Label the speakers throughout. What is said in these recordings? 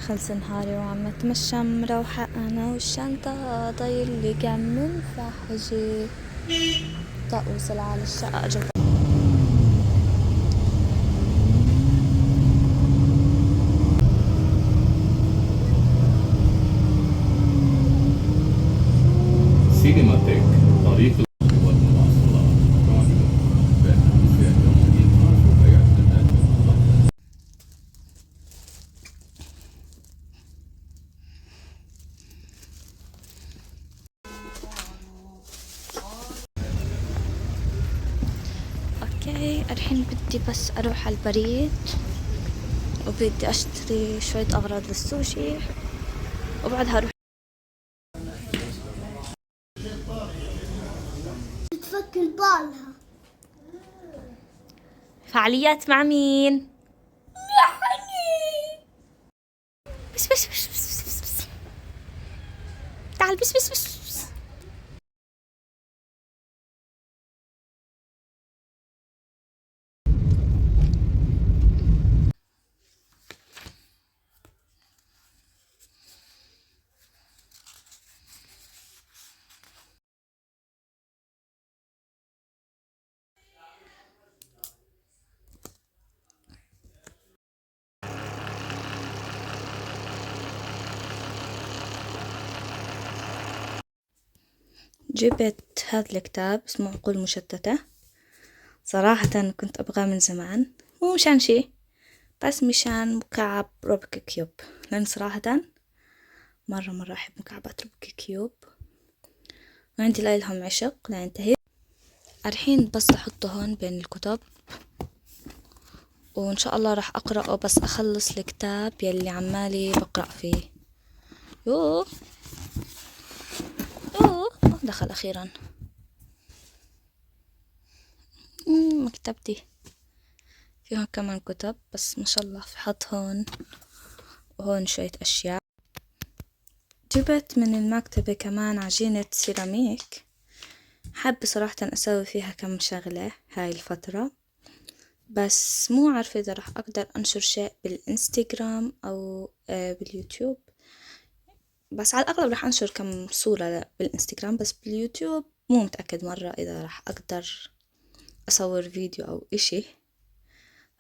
Speaker 1: خلص نهاري وعم اتمشى مروحة انا والشنطة ضايل لي كم من فحجي طق وصل على الشقة اجا
Speaker 2: سينماتيك طريق الأرض والمواصلات قادمة بأنفع توصيل ويعتمد
Speaker 1: اوكي الحين بدي بس اروح على البريد وبدي اشتري شوية اغراض للسوشي وبعدها اروح
Speaker 3: تفكر بالها.
Speaker 1: فعاليات مع مين؟ بس بس بس بس بس, بس. تعال بس بس بس, بس. جبت هذا الكتاب اسمه عقول مشتتة. صراحة كنت أبغاه من زمان، مو مشان شي بس مشان مكعب روبك كيوب، لأن صراحة مرة أحب مكعبات روبك كيوب وعندي لهم عشق لا ينتهي. الحين بس أحطه هون بين الكتب وإن شاء الله راح أقرأه بس أخلص الكتاب يلي عمالي بقرأ فيه. يوه دخل أخيرا. مكتبتي فيها كمان كتب بس ما شاء الله في حط هون وهون شوية أشياء. جبت من المكتبة كمان عجينة سيراميك، حابة صراحة أسوي فيها كم شغلة هاي الفترة بس مو عارفة إذا راح أقدر أنشر شيء بالإنستغرام أو باليوتيوب، بس على الأغلب راح أنشر كم صورة بالإنستغرام، بس باليوتيوب مو متأكد مرة إذا راح أقدر أصور فيديو أو إشي،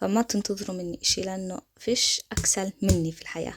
Speaker 1: فما تنتظروا مني إشي لأنه فيش أكسل مني في الحياة.